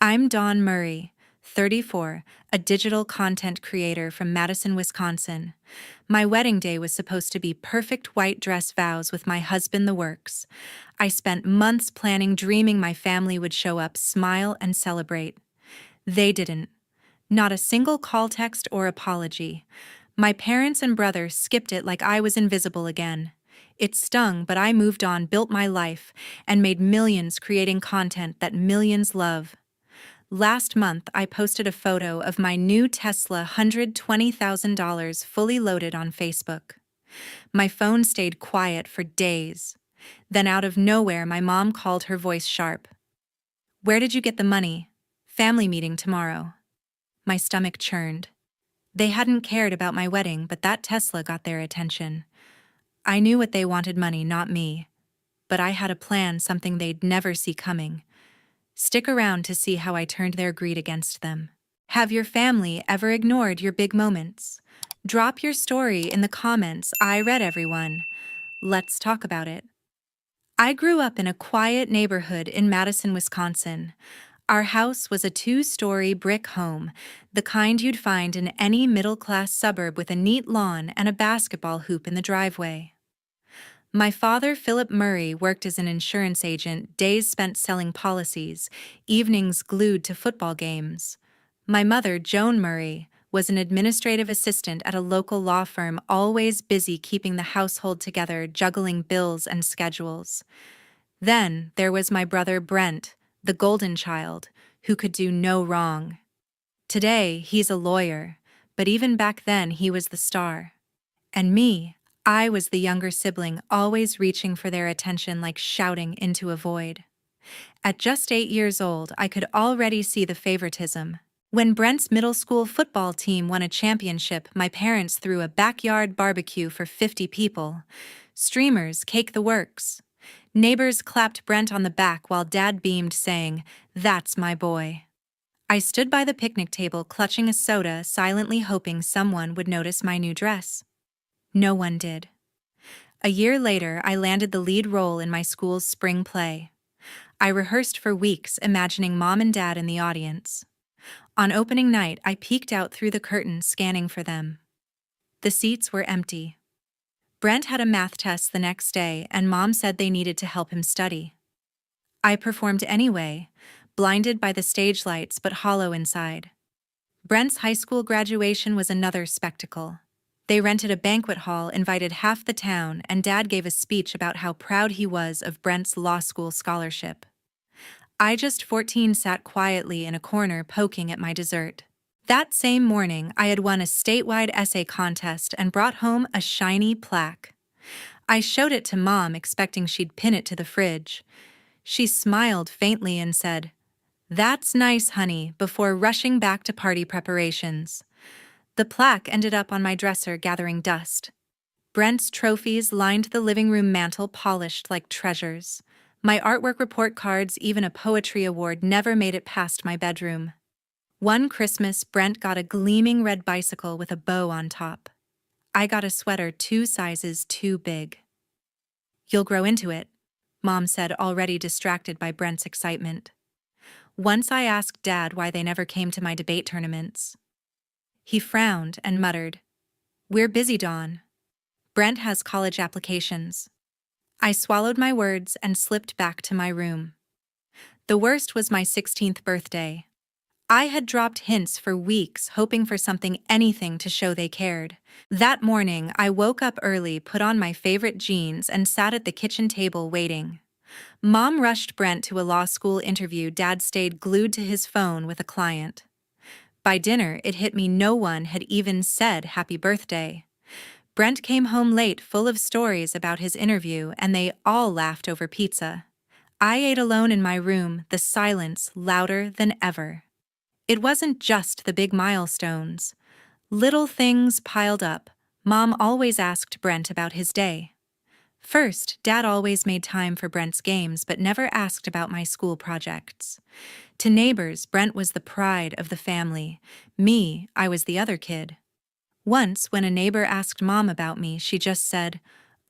I'm Dawn Murray, 34, a digital content creator from Madison, Wisconsin. My wedding day was supposed to be perfect white dress vows with my husband, the works. I spent months planning, dreaming my family would show up, smile, and celebrate. They didn't. Not a single call, text, or apology. My parents and brother skipped it like I was invisible again. It stung, but I moved on, built my life, and made millions creating content that millions love. Last month, I posted a photo of my new Tesla $120,000 fully loaded on Facebook. My phone stayed quiet for days. Then, out of nowhere, my mom called, her voice sharp. "Where did you get the money? Family meeting tomorrow." My stomach churned. They hadn't cared about my wedding, but that Tesla got their attention. I knew what they wanted: money, not me. But I had a plan, something they'd never see coming. Stick around to see how I turned their greed against them. Have your family ever ignored your big moments? Drop your story in the comments. I read everyone. Let's talk about it. I grew up in a quiet neighborhood in Madison, Wisconsin. Our house was a two-story brick home, the kind you'd find in any middle-class suburb, with a neat lawn and a basketball hoop in the driveway. My father, Philip Murray, worked as an insurance agent, days spent selling policies, evenings glued to football games. My mother, Joan Murray, was an administrative assistant at a local law firm, always busy keeping the household together, juggling bills and schedules. Then there was my brother, Brent, the golden child, who could do no wrong. Today, he's a lawyer, but even back then he was the star. And me, I was the younger sibling, always reaching for their attention like shouting into a void. At just 8 years old, I could already see the favoritism. When Brent's middle school football team won a championship, my parents threw a backyard barbecue for 50 people. Streamers, cake, the works. Neighbors clapped Brent on the back while Dad beamed, saying, "That's my boy." I stood by the picnic table clutching a soda, silently hoping someone would notice my new dress. No one did. A year later, I landed the lead role in my school's spring play. I rehearsed for weeks, imagining Mom and Dad in the audience. On opening night, I peeked out through the curtain, scanning for them. The seats were empty. Brent had a math test the next day, and Mom said they needed to help him study. I performed anyway, blinded by the stage lights but hollow inside. Brent's high school graduation was another spectacle. They rented a banquet hall, invited half the town, and Dad gave a speech about how proud he was of Brent's law school scholarship. I, just 14, sat quietly in a corner poking at my dessert. That same morning, I had won a statewide essay contest and brought home a shiny plaque. I showed it to Mom, expecting she'd pin it to the fridge. She smiled faintly and said, "That's nice, honey," before rushing back to party preparations. The plaque ended up on my dresser, gathering dust. Brent's trophies lined the living room mantel, polished like treasures. My artwork, report cards, even a poetry award never made it past my bedroom. One Christmas, Brent got a gleaming red bicycle with a bow on top. I got a sweater 2 sizes too big. "You'll grow into it," Mom said, already distracted by Brent's excitement. Once I asked Dad why they never came to my debate tournaments. He frowned and muttered, "We're busy, Dawn. Brent has college applications." I swallowed my words and slipped back to my room. The worst was my 16th birthday. I had dropped hints for weeks, hoping for something, anything to show they cared. That morning, I woke up early, put on my favorite jeans, and sat at the kitchen table waiting. Mom rushed Brent to a law school interview. Dad stayed glued to his phone with a client. By dinner, it hit me no one had even said happy birthday. Brent came home late, full of stories about his interview, and they all laughed over pizza. I ate alone in my room, the silence louder than ever. It wasn't just the big milestones. Little things piled up. Mom always asked Brent about his day. First, Dad always made time for Brent's games but never asked about my school projects. To neighbors, Brent was the pride of the family. Me, I was the other kid. Once, when a neighbor asked Mom about me, she just said,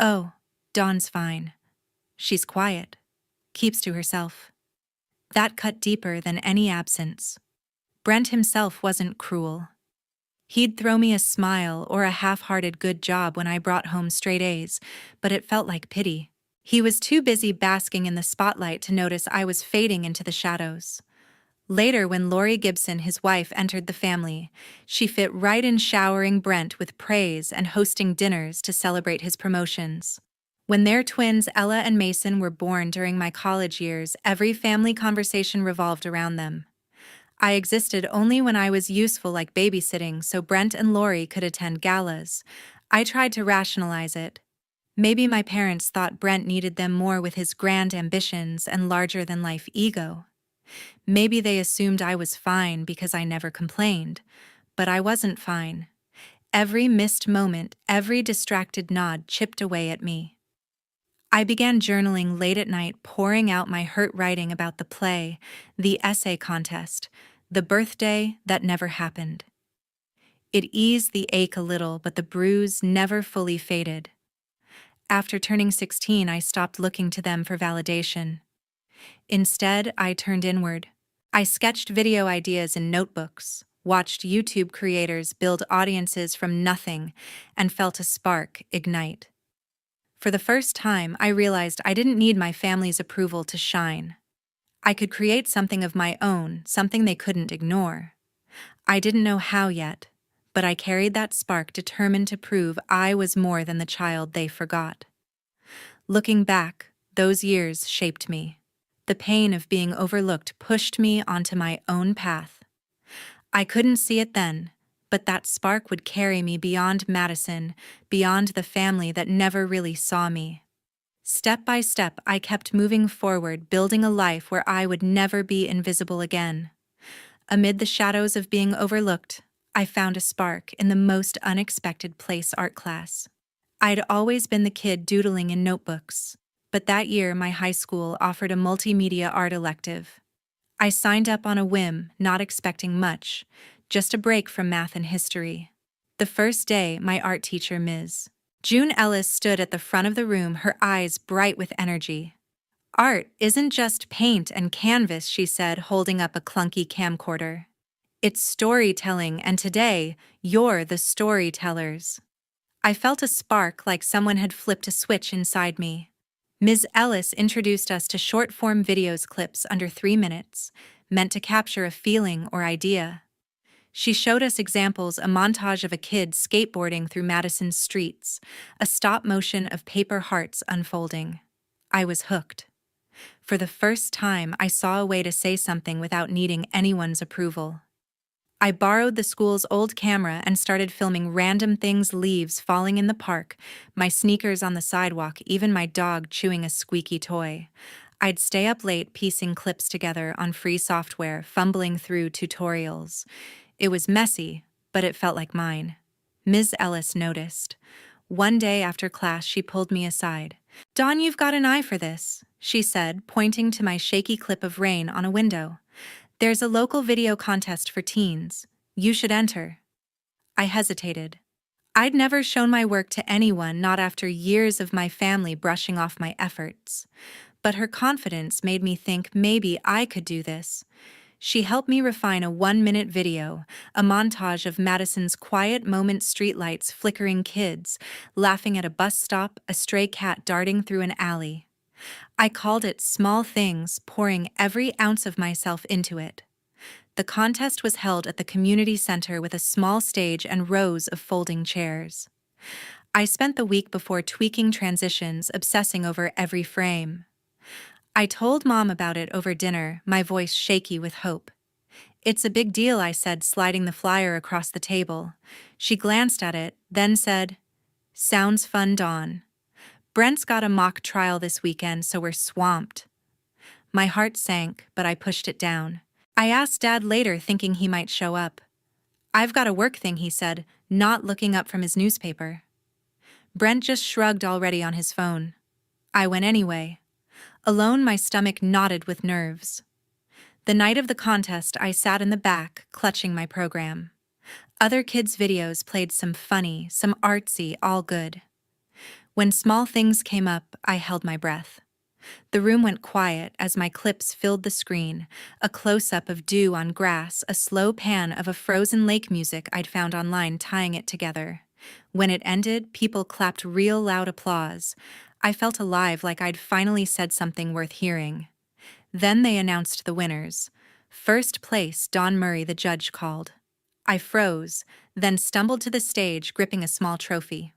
"Oh, Dawn's fine. She's quiet. Keeps to herself." That cut deeper than any absence. Brent himself wasn't cruel. He'd throw me a smile or a half-hearted good job when I brought home straight A's, but it felt like pity. He was too busy basking in the spotlight to notice I was fading into the shadows. Later, when Lori Gibson, his wife, entered the family, she fit right in showering Brent with praise and hosting dinners to celebrate his promotions. When their twins, Ella and Mason, were born during my college years, every family conversation revolved around them. I existed only when I was useful, like babysitting, so Brent and Lori could attend galas. I tried to rationalize it. Maybe my parents thought Brent needed them more with his grand ambitions and larger-than-life ego. Maybe they assumed I was fine because I never complained. But I wasn't fine. Every missed moment, every distracted nod chipped away at me. I began journaling late at night, pouring out my hurt writing about the play, the essay contest, the birthday that never happened. It eased the ache a little, but the bruise never fully faded. After turning 16, I stopped looking to them for validation. Instead, I turned inward. I sketched video ideas in notebooks, watched YouTube creators build audiences from nothing, and felt a spark ignite. For the first time, I realized I didn't need my family's approval to shine. I could create something of my own, something they couldn't ignore. I didn't know how yet, but I carried that spark, determined to prove I was more than the child they forgot. Looking back, those years shaped me. The pain of being overlooked pushed me onto my own path. I couldn't see it then, but that spark would carry me beyond Madison, beyond the family that never really saw me. Step by step, I kept moving forward, building a life where I would never be invisible again. Amid the shadows of being overlooked, I found a spark in the most unexpected place: art class. I'd always been the kid doodling in notebooks, but that year my high school offered a multimedia art elective. I signed up on a whim, not expecting much, just a break from math and history. The first day, my art teacher, Ms. June Ellis, stood at the front of the room, her eyes bright with energy. "Art isn't just paint and canvas," she said, holding up a clunky camcorder. "It's storytelling, and today, you're the storytellers." I felt a spark, like someone had flipped a switch inside me. Ms. Ellis introduced us to short-form videos, clips under 3 minutes, meant to capture a feeling or idea. She showed us examples: a montage of a kid skateboarding through Madison's streets, a stop motion of paper hearts unfolding. I was hooked. For the first time, I saw a way to say something without needing anyone's approval. I borrowed the school's old camera and started filming random things: leaves falling in the park, my sneakers on the sidewalk, even my dog chewing a squeaky toy. I'd stay up late piecing clips together on free software, fumbling through tutorials. It was messy, but it felt like mine. Ms. Ellis noticed. One day after class, she pulled me aside. "Dawn, you've got an eye for this," she said, pointing to my shaky clip of rain on a window. "There's a local video contest for teens. You should enter." I hesitated. I'd never shown my work to anyone, not after years of my family brushing off my efforts. But her confidence made me think maybe I could do this. She helped me refine a 1-minute video, a montage of Madison's quiet moments: streetlights, flickering kids, laughing at a bus stop, a stray cat darting through an alley. I called it Small Things, pouring every ounce of myself into it. The contest was held at the community center with a small stage and rows of folding chairs. I spent the week before tweaking transitions, obsessing over every frame. I told Mom about it over dinner, my voice shaky with hope. "It's a big deal," I said, sliding the flyer across the table. She glanced at it, then said, "Sounds fun, Dawn. Brent's got a mock trial this weekend, so we're swamped." My heart sank, but I pushed it down. I asked Dad later, thinking he might show up. "I've got a work thing," he said, not looking up from his newspaper. Brent just shrugged, already on his phone. I went anyway. Alone, my stomach knotted with nerves. The night of the contest, I sat in the back, clutching my program. Other kids' videos played, some funny, some artsy, all good. When Small Things came up, I held my breath. The room went quiet as my clips filled the screen, a close-up of dew on grass, a slow pan of a frozen lake music I'd found online tying it together. When it ended, people clapped real loud applause. I felt alive, like I'd finally said something worth hearing. Then they announced the winners. First place, Don Murray, the judge called. I froze, then stumbled to the stage, gripping a small trophy.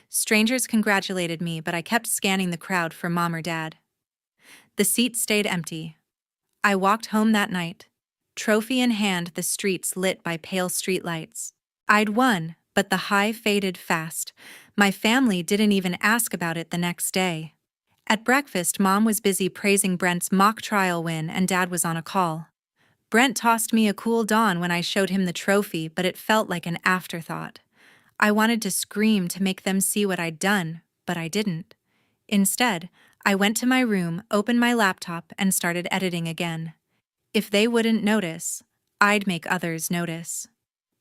Strangers congratulated me, but I kept scanning the crowd for mom or dad. The seat stayed empty. I walked home that night, trophy in hand, the streets lit by pale streetlights. I'd won, but the high faded fast. My family didn't even ask about it the next day. At breakfast, Mom was busy praising Brent's mock trial win and Dad was on a call. Brent tossed me a cool dawn when I showed him the trophy, but it felt like an afterthought. I wanted to scream to make them see what I'd done, but I didn't. Instead, I went to my room, opened my laptop, and started editing again. If they wouldn't notice, I'd make others notice.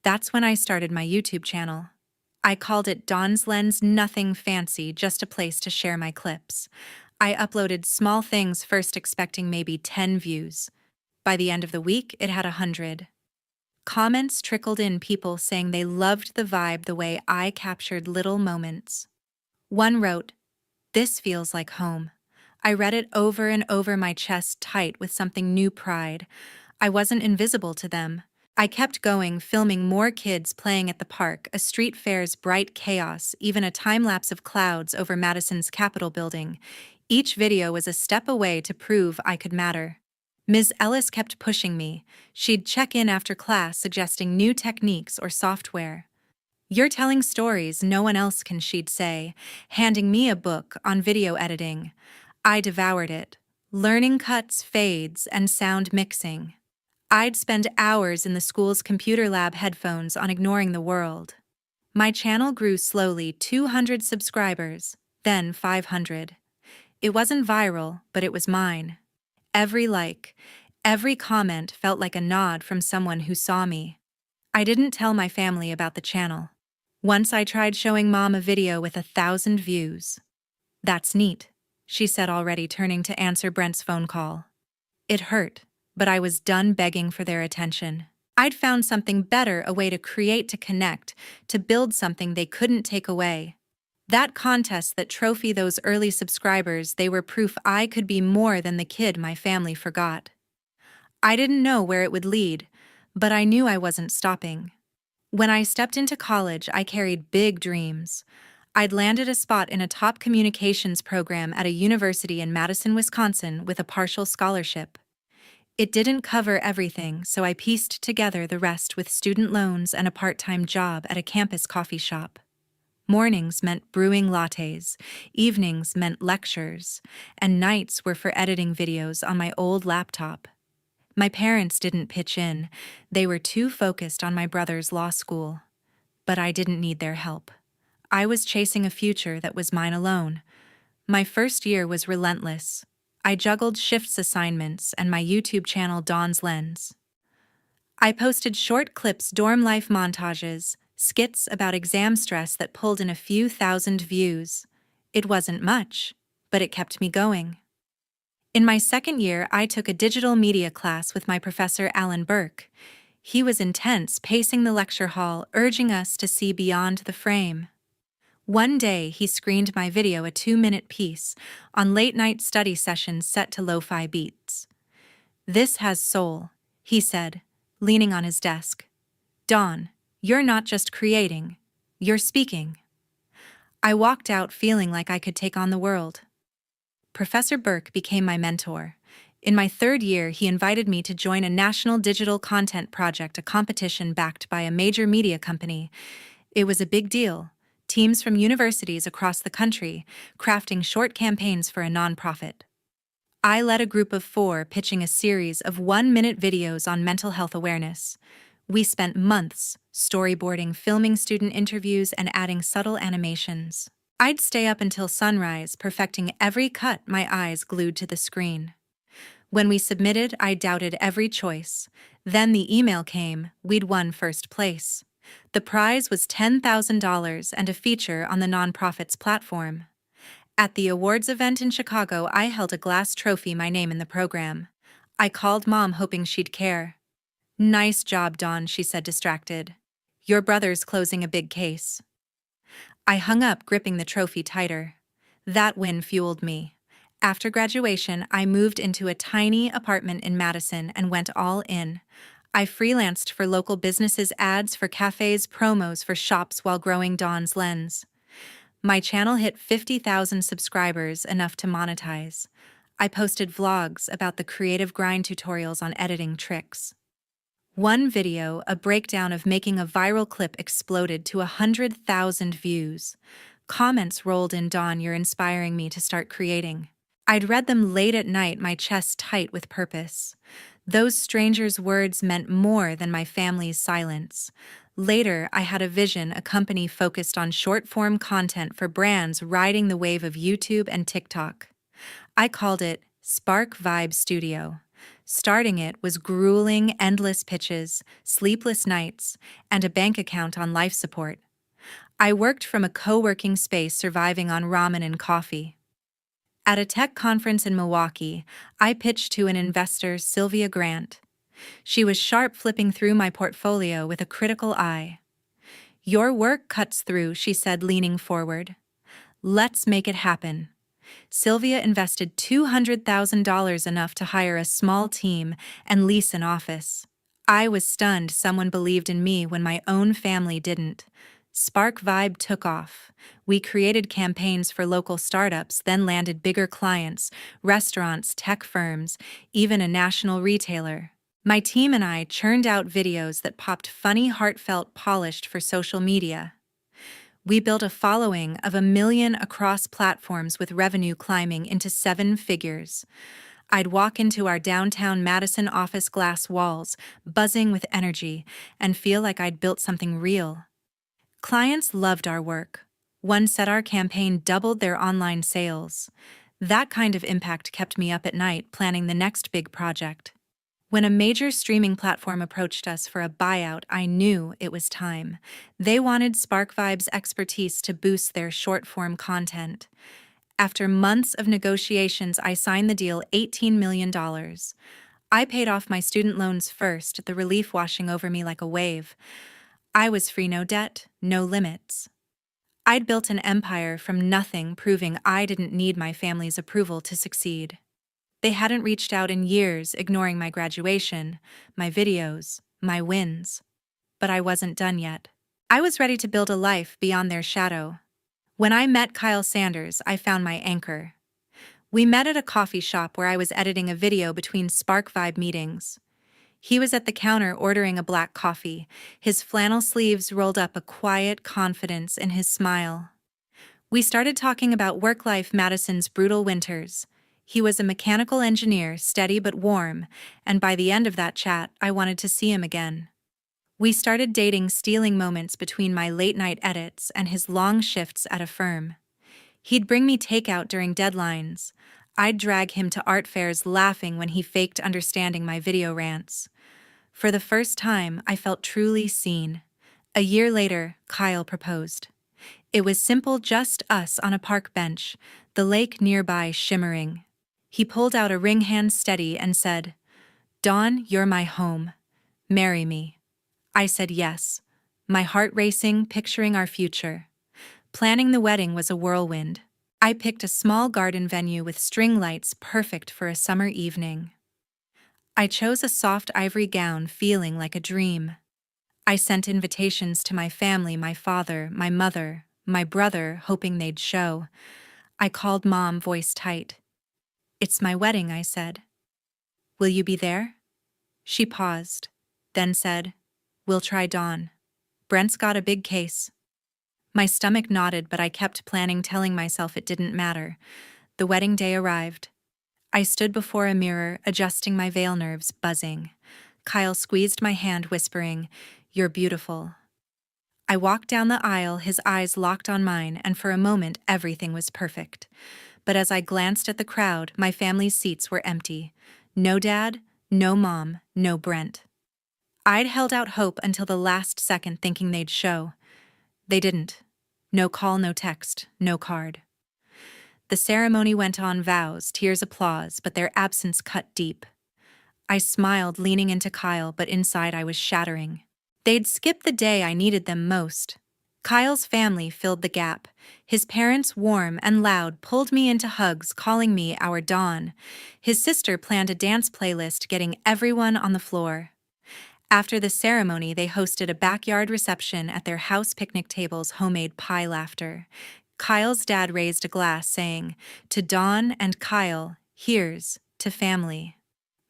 That's when I started my YouTube channel. I called it Dawn's Lens, nothing fancy, just a place to share my clips. I uploaded small things first, expecting maybe 10 views. By the end of the week, it had 100. Comments trickled in, people saying they loved the vibe, the way I captured little moments. One wrote, "This feels like home." I read it over and over, my chest tight with something new pride. I wasn't invisible to them. I kept going, filming more kids playing at the park, a street fair's bright chaos, even a time-lapse of clouds over Madison's Capitol building. Each video was a step away to prove I could matter. Ms. Ellis kept pushing me. She'd check in after class, suggesting new techniques or software. "You're telling stories no one else can," she'd say, handing me a book on video editing. I devoured it, learning cuts, fades, and sound mixing. I'd spend hours in the school's computer lab, headphones on, ignoring the world. My channel grew slowly, 200 subscribers, then 500. It wasn't viral, but it was mine. Every like, every comment felt like a nod from someone who saw me. I didn't tell my family about the channel. Once I tried showing Mom a video with 1,000 views. "That's neat," she said, already turning to answer Brent's phone call. It hurt, but I was done begging for their attention. I'd found something better, a way to create, to connect, to build something they couldn't take away. That contest, that trophy, those early subscribers, they were proof I could be more than the kid my family forgot. I didn't know where it would lead, but I knew I wasn't stopping. When I stepped into college, I carried big dreams. I'd landed a spot in a top communications program at a university in Madison, Wisconsin, with a partial scholarship. It didn't cover everything, so I pieced together the rest with student loans and a part-time job at a campus coffee shop. Mornings meant brewing lattes, evenings meant lectures, and nights were for editing videos on my old laptop. My parents didn't pitch in. They were too focused on my brother's law school. But I didn't need their help. I was chasing a future that was mine alone. My first year was relentless. I juggled shifts, assignments, and my YouTube channel, Dawn's Lens. I posted short clips, dorm life montages, skits about exam stress that pulled in a few thousand views. It wasn't much, but it kept me going. In my second year, I took a digital media class with my professor, Alan Burke. He was intense, pacing the lecture hall, urging us to see beyond the frame. One day, he screened my video, a 2-minute piece, on late-night study sessions set to lo-fi beats. "This has soul," he said, leaning on his desk. "Dawn, you're not just creating, you're speaking." I walked out feeling like I could take on the world. Professor Burke became my mentor. In my third year, he invited me to join a national digital content project, a competition backed by a major media company. It was a big deal. Teams from universities across the country, crafting short campaigns for a nonprofit. I led a group of 4, pitching a series of 1-minute videos on mental health awareness. We spent months storyboarding, filming student interviews, and adding subtle animations. I'd stay up until sunrise, perfecting every cut, my eyes glued to the screen. When we submitted, I doubted every choice. Then the email came: we'd won first place. The prize was $10,000 and a feature on the nonprofit's platform. At the awards event in Chicago, I held a glass trophy, my name in the program. I called Mom hoping she'd care. Nice job, Dawn, she said, distracted. Your brother's closing a big case. I hung up, gripping the trophy tighter. That win fueled me. After graduation, I moved into a tiny apartment in Madison and went all in. I freelanced for local businesses, ads for cafes, promos for shops while growing Dawn's lens. My channel hit 50,000 subscribers, enough to monetize. I posted vlogs about the creative grind, tutorials on editing tricks. One video, a breakdown of making a viral clip, exploded to 100,000 views. Comments rolled in, Dawn, you're inspiring me to start creating. I'd read them late at night, my chest tight with purpose. Those strangers' words meant more than my family's silence. Later, I had a vision, a company focused on short-form content for brands riding the wave of YouTube and TikTok. I called it Spark Vibe Studio. Starting it was grueling, endless pitches, sleepless nights, and a bank account on life support. I worked from a co-working space, surviving on ramen and coffee. At a tech conference in Milwaukee, I pitched to an investor, Sylvia Grant. She was sharp, flipping through my portfolio with a critical eye. Your work cuts through, she said, leaning forward. Let's make it happen. Sylvia invested $200,000, enough to hire a small team and lease an office. I was stunned. Someone believed in me when my own family didn't. Spark Vibe took off. We created campaigns for local startups, then landed bigger clients, restaurants, tech firms, even a national retailer. My team and I churned out videos that popped, funny, heartfelt, polished for social media. We built a following of 1 million across platforms, with revenue climbing into 7 figures. I'd walk into our downtown Madison office, glass walls, buzzing with energy, and feel like I'd built something real. Clients loved our work. One said our campaign doubled their online sales. That kind of impact kept me up at night, planning the next big project. When a major streaming platform approached us for a buyout, I knew it was time. They wanted Spark Vibe's expertise to boost their short-form content. After months of negotiations, I signed the deal, $18 million. I paid off my student loans first, the relief washing over me like a wave. I was free, no debt, no limits. I'd built an empire from nothing, proving I didn't need my family's approval to succeed. They hadn't reached out in years, ignoring my graduation, my videos, my wins. But I wasn't done yet. I was ready to build a life beyond their shadow. When I met Kyle Sanders, I found my anchor. We met at a coffee shop where I was editing a video between Spark Vibe meetings. He was at the counter ordering a black coffee, his flannel sleeves rolled up, a quiet confidence in his smile. We started talking about work life, Madison's brutal winters. He was a mechanical engineer, steady but warm, and by the end of that chat, I wanted to see him again. We started dating, stealing moments between my late-night edits and his long shifts at a firm. He'd bring me takeout during deadlines. I'd drag him to art fairs, laughing when he faked understanding my video rants. For the first time, I felt truly seen. A year later, Kyle proposed. It was simple, just us on a park bench, the lake nearby shimmering. He pulled out a ring, hand steady, and said, "Dawn, you're my home. Marry me." I said yes, my heart racing, picturing our future. Planning the wedding was a whirlwind. I picked a small garden venue with string lights, perfect for a summer evening. I chose a soft ivory gown, feeling like a dream. I sent invitations to my family, my father, my mother, my brother, hoping they'd show. I called Mom, voice tight. "It's my wedding," I said. "Will you be there?" She paused, then said, "We'll try Dawn. Brent's got a big case." My stomach nodded, but I kept planning, telling myself it didn't matter. The wedding day arrived. I stood before a mirror, adjusting my veil, nerves buzzing. Kyle squeezed my hand, whispering, "You're beautiful." I walked down the aisle, his eyes locked on mine, and for a moment everything was perfect. But as I glanced at the crowd, my family's seats were empty. No dad, no mom, no Brent. I'd held out hope until the last second, thinking they'd show. They didn't. No call, no text, no card. The ceremony went on, vows, tears, applause, but their absence cut deep. I smiled, leaning into Kyle, but inside I was shattering. They'd skipped the day I needed them most. Kyle's family filled the gap. His parents, warm and loud, pulled me into hugs, calling me our Dawn. His sister planned a dance playlist, getting everyone on the floor. After the ceremony, they hosted a backyard reception at their house, picnic tables, homemade pie, laughter. Kyle's dad raised a glass, saying, "To Dawn and Kyle, here's to family."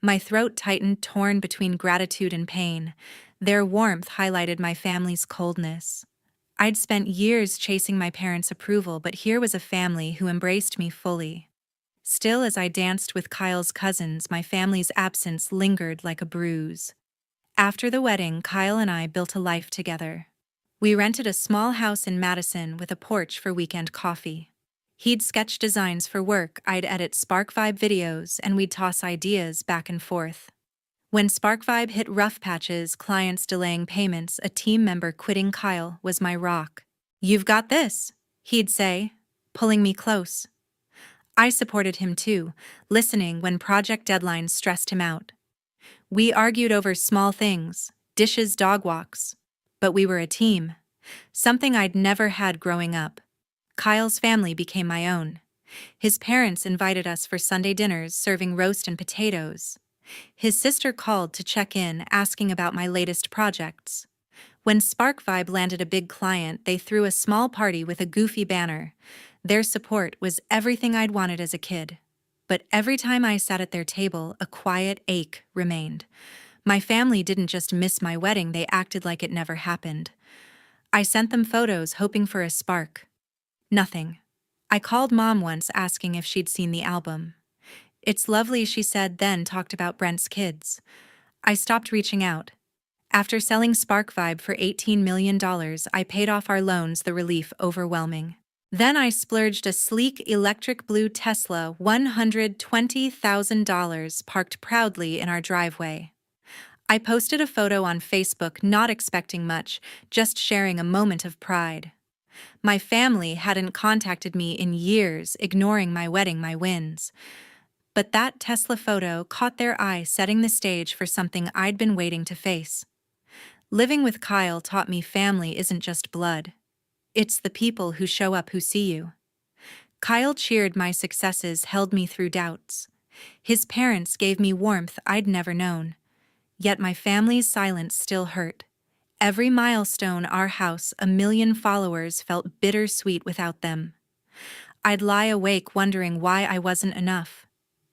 My throat tightened, torn between gratitude and pain. Their warmth highlighted my family's coldness. I'd spent years chasing my parents' approval, but here was a family who embraced me fully. Still, as I danced with Kyle's cousins, my family's absence lingered like a bruise. After the wedding, Kyle and I built a life together. We rented a small house in Madison with a porch for weekend coffee. He'd sketch designs for work, I'd edit SparkVibe videos, and we'd toss ideas back and forth. When SparkVibe hit rough patches, clients delaying payments, a team member quitting, Kyle was my rock. "You've got this," he'd say, pulling me close. I supported him too, listening when project deadlines stressed him out. We argued over small things, dishes, dog walks. But we were a team, something I'd never had growing up. Kyle's family became my own. His parents invited us for Sunday dinners, serving roast and potatoes. His sister called to check in, asking about my latest projects. When SparkVibe landed a big client, they threw a small party with a goofy banner. Their support was everything I'd wanted as a kid. But every time I sat at their table, a quiet ache remained. My family didn't just miss my wedding, they acted like it never happened. I sent them photos, hoping for a spark. Nothing. I called Mom once, asking if she'd seen the album. "It's lovely," she said, then talked about Brent's kids. I stopped reaching out. After selling SparkVibe for $18 million, I paid off our loans, the relief overwhelming. Then I splurged a sleek electric blue Tesla, $120,000, parked proudly in our driveway. I posted a photo on Facebook, not expecting much, just sharing a moment of pride. My family hadn't contacted me in years, ignoring my wedding, my wins. But that Tesla photo caught their eye, setting the stage for something I'd been waiting to face. Living with Kyle taught me family isn't just blood. It's the people who show up, who see you. Kyle cheered my successes, held me through doubts. His parents gave me warmth I'd never known. Yet my family's silence still hurt. Every milestone, our house, 1 million followers, felt bittersweet without them. I'd lie awake wondering why I wasn't enough.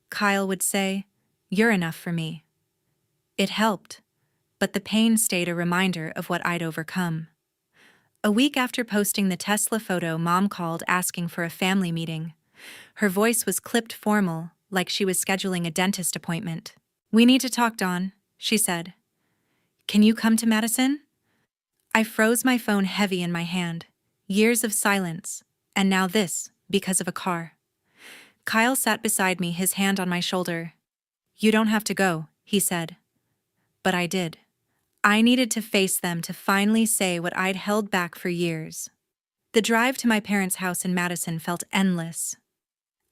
Kyle would say, "You're enough for me." It helped, but the pain stayed a reminder of what I'd overcome. A week after posting the Tesla photo, Mom called asking for a family meeting. Her voice was clipped, formal, like she was scheduling a dentist appointment. "We need to talk, Dawn," she said. "Can you come to Madison?" I froze, my phone heavy in my hand. Years of silence, and now this, because of a car. Kyle sat beside me, his hand on my shoulder. "You don't have to go," he said. But I did. I needed to face them, to finally say what I'd held back for years. The drive to my parents' house in Madison felt endless.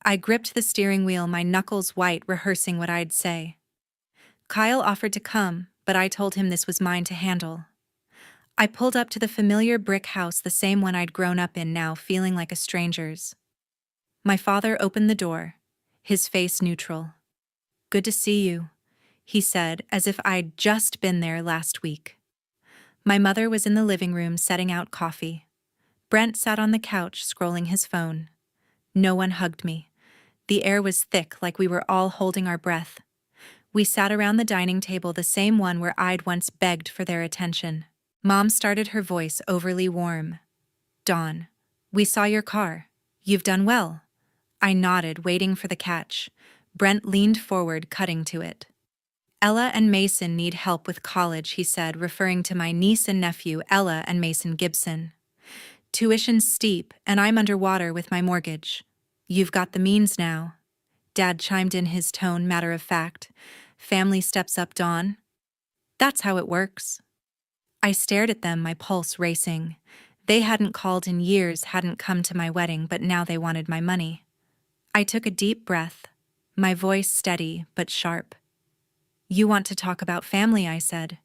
I gripped the steering wheel, my knuckles white, rehearsing what I'd say. Kyle offered to come, but I told him this was mine to handle. I pulled up to the familiar brick house, the same one I'd grown up in, now feeling like a stranger's. My father opened the door, his face neutral. "Good to see you," he said, as if I'd just been there last week. My mother was in the living room setting out coffee. Brent sat on the couch scrolling his phone. No one hugged me. The air was thick, like we were all holding our breath. We sat around the dining table, the same one where I'd once begged for their attention. Mom started, her voice overly warm. "Dawn, we saw your car. You've done well." I nodded, waiting for the catch. Brent leaned forward, cutting to it. "Ella and Mason need help with college," he said, referring to my niece and nephew, Ella and Mason Gibson. "Tuition's steep, and I'm underwater with my mortgage. You've got the means now." Dad chimed in, his tone matter of fact. "Family steps up, Dawn. That's how it works." I stared at them, my pulse racing. They hadn't called in years, hadn't come to my wedding, but now they wanted my money. I took a deep breath, my voice steady but sharp. You want to talk about family, I said.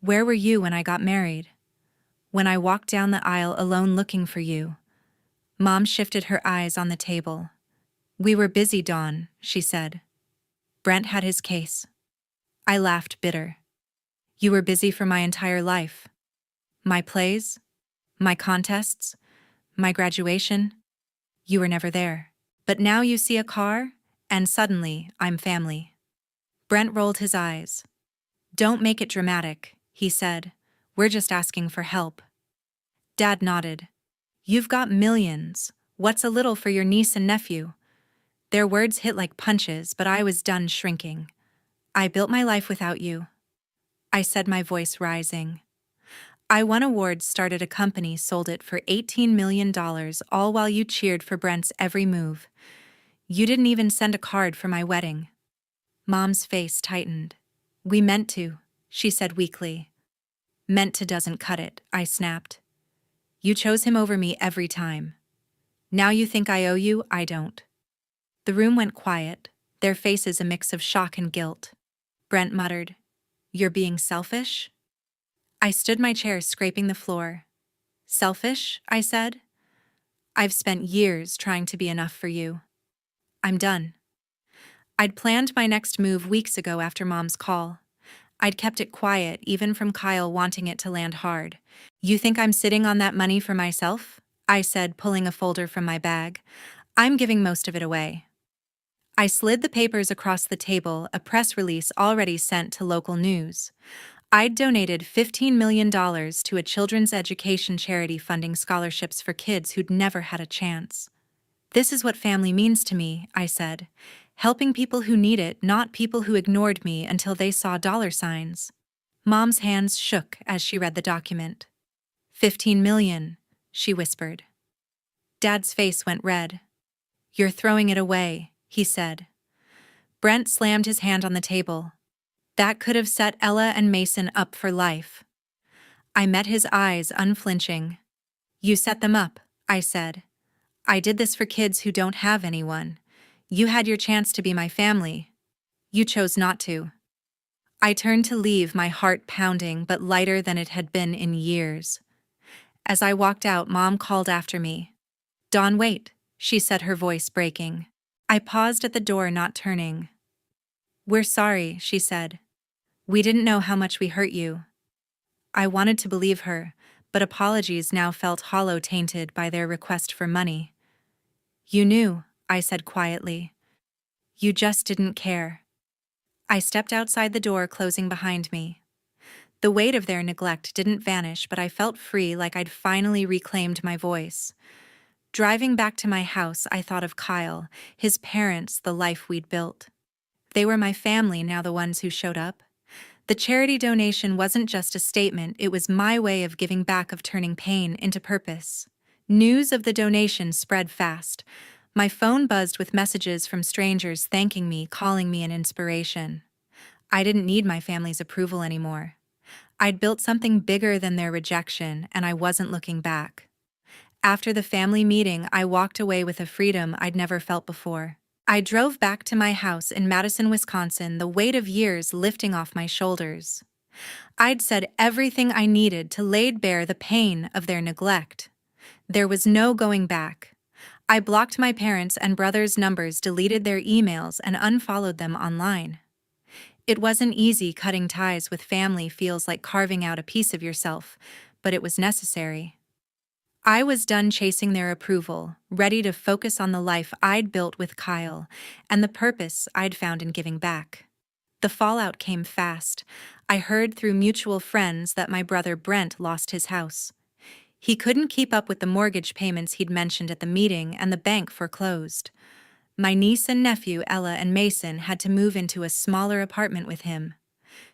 Where were you when I got married? When I walked down the aisle alone looking for you? Mom shifted her eyes on the table. We were busy, Dawn, she said. Brent had his case. I laughed bitter. You were busy for my entire life. My plays, my contests, my graduation. You were never there. But now you see a car, and suddenly I'm family. Brent rolled his eyes. Don't make it dramatic, he said. We're just asking for help. Dad nodded. You've got millions. What's a little for your niece and nephew? Their words hit like punches, but I was done shrinking. I built my life without you. I said, my voice rising. I won awards, started a company, sold it for $18 million, all while you cheered for Brent's every move. You didn't even send a card for my wedding. Mom's face tightened. We meant to, she said weakly. Meant to doesn't cut it, I snapped. You chose him over me every time. Now you think I owe you, I don't. The room went quiet, their faces a mix of shock and guilt. Brent muttered, You're being selfish? I stood my chair, scraping the floor. Selfish, I said. I've spent years trying to be enough for you. I'm done. I'd planned my next move weeks ago after Mom's call. I'd kept it quiet, even from Kyle wanting it to land hard. You think I'm sitting on that money for myself? I said, pulling a folder from my bag. I'm giving most of it away. I slid the papers across the table, a press release already sent to local news. I'd donated $15 million to a children's education charity funding scholarships for kids who'd never had a chance. This is what family means to me, I said. Helping people who need it, not people who ignored me until they saw dollar signs. Mom's hands shook as she read the document. $15 million, she whispered. Dad's face went red. You're throwing it away, he said. Brent slammed his hand on the table. That could have set Ella and Mason up for life. I met his eyes, unflinching. You set them up, I said. I did this for kids who don't have anyone. You had your chance to be my family. You chose not to. I turned to leave, my heart pounding but lighter than it had been in years. As I walked out, Mom called after me. Dawn, wait, she said, her voice breaking. I paused at the door, not turning. We're sorry, she said. We didn't know how much we hurt you. I wanted to believe her, but apologies now felt hollow, tainted by their request for money. You knew, I said quietly. You just didn't care. I stepped outside the door, closing behind me. The weight of their neglect didn't vanish, but I felt free, like I'd finally reclaimed my voice. Driving back to my house, I thought of Kyle, his parents, the life we'd built. They were my family now, the ones who showed up. The charity donation wasn't just a statement, it was my way of giving back, of turning pain into purpose. News of the donation spread fast. My phone buzzed with messages from strangers thanking me, calling me an inspiration. I didn't need my family's approval anymore. I'd built something bigger than their rejection, and I wasn't looking back. After the family meeting, I walked away with a freedom I'd never felt before. I drove back to my house in Madison, Wisconsin, the weight of years lifting off my shoulders. I'd said everything I needed to lay bare the pain of their neglect. There was no going back. I blocked my parents' and brothers' numbers, deleted their emails, and unfollowed them online. It wasn't easy. Cutting ties with family feels like carving out a piece of yourself, but it was necessary. I was done chasing their approval, ready to focus on the life I'd built with Kyle and the purpose I'd found in giving back. The fallout came fast. I heard through mutual friends that my brother Brent lost his house. He couldn't keep up with the mortgage payments he'd mentioned at the meeting, and the bank foreclosed. My niece and nephew, Ella and Mason, had to move into a smaller apartment with him.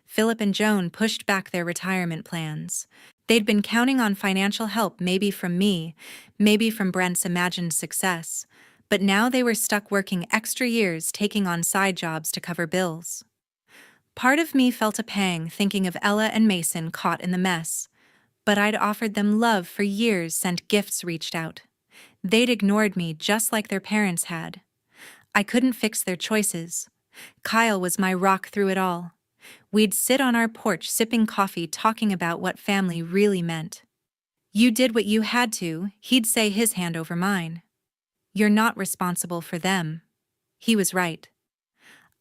Philip and Joan pushed back their retirement plans. They'd been counting on financial help, maybe from me, maybe from Brent's imagined success, but now they were stuck working extra years, taking on side jobs to cover bills. Part of me felt a pang thinking of Ella and Mason caught in the mess. But I'd offered them love for years, sent gifts, reached out. They'd ignored me just like their parents had. I couldn't fix their choices. Kyle was my rock through it all. We'd sit on our porch sipping coffee talking about what family really meant. You did what you had to, he'd say, his hand over mine. You're not responsible for them. He was right.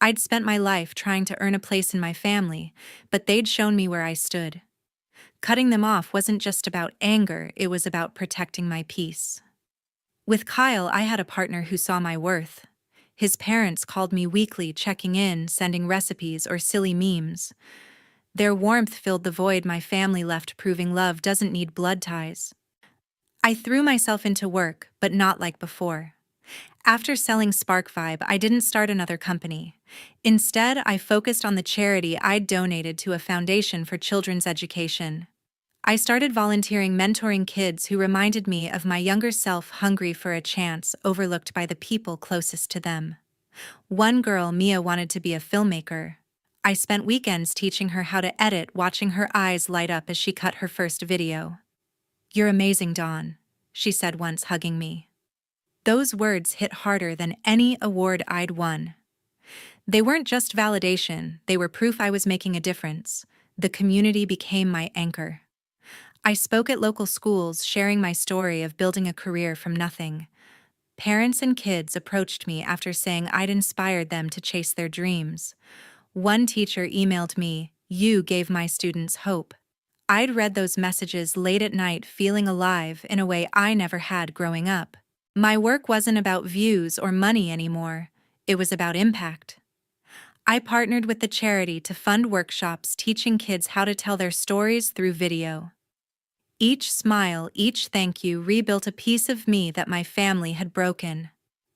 I'd spent my life trying to earn a place in my family, but they'd shown me where I stood. Cutting them off wasn't just about anger, it was about protecting my peace. With Kyle, I had a partner who saw my worth. His parents called me weekly, checking in, sending recipes or silly memes. Their warmth filled the void my family left, proving love doesn't need blood ties. I threw myself into work, but not like before. After selling Spark Vibe, I didn't start another company. Instead, I focused on the charity I'd donated to a foundation for children's education. I started volunteering, mentoring kids who reminded me of my younger self, hungry for a chance, overlooked by the people closest to them. One girl, Mia, wanted to be a filmmaker. I spent weekends teaching her how to edit, watching her eyes light up as she cut her first video. "You're amazing, Dawn," she said once, hugging me. Those words hit harder than any award I'd won. They weren't just validation, they were proof I was making a difference. The community became my anchor. I spoke at local schools, sharing my story of building a career from nothing. Parents and kids approached me after saying I'd inspired them to chase their dreams. One teacher emailed me, "You gave my students hope." I'd read those messages late at night, feeling alive in a way I never had growing up. My work wasn't about views or money anymore. It was about impact. I partnered with the charity to fund workshops teaching kids how to tell their stories through video. Each smile, each thank you rebuilt a piece of me that my family had broken.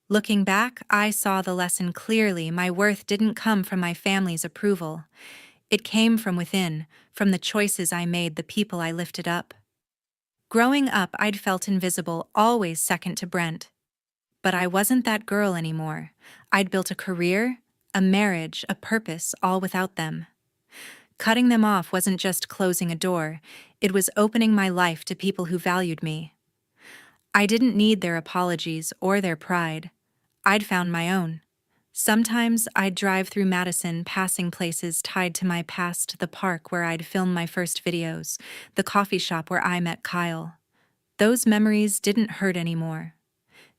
Looking back, I saw the lesson clearly. My worth didn't come from my family's approval. It came from within, from the choices I made, the people I lifted up. Growing up, I'd felt invisible, always second to Brent. But I wasn't that girl anymore. I'd built a career, a marriage, a purpose, all without them. Cutting them off wasn't just closing a door, it was opening my life to people who valued me. I didn't need their apologies or their pride. I'd found my own. Sometimes I'd drive through Madison, passing places tied to my past, the park where I'd filmed my first videos, the coffee shop where I met Kyle. Those memories didn't hurt anymore.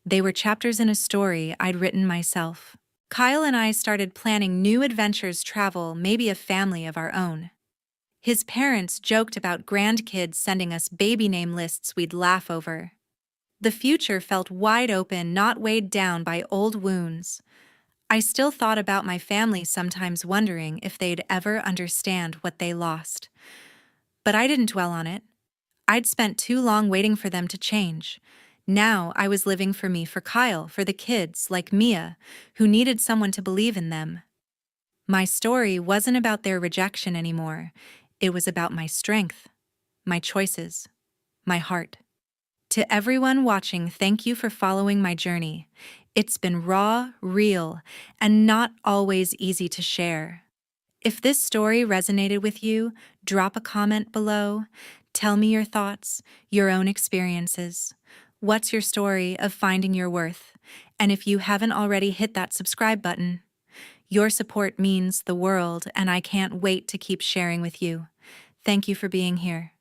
They were chapters in a story I'd written myself. Kyle and I started planning new adventures, travel, maybe a family of our own. His parents joked about grandkids sending us baby name lists we'd laugh over. The future felt wide open, not weighed down by old wounds. I still thought about my family sometimes, wondering if they'd ever understand what they lost. But I didn't dwell on it. I'd spent too long waiting for them to change. Now I was living for me, for Kyle, for the kids, like Mia, who needed someone to believe in them. My story wasn't about their rejection anymore. It was about my strength, my choices, my heart. To everyone watching, thank you for following my journey. It's been raw, real, and not always easy to share. If this story resonated with you, drop a comment below. Tell me your thoughts, your own experiences. What's your story of finding your worth? And if you haven't already, hit that subscribe button. Your support means the world, and I can't wait to keep sharing with you. Thank you for being here.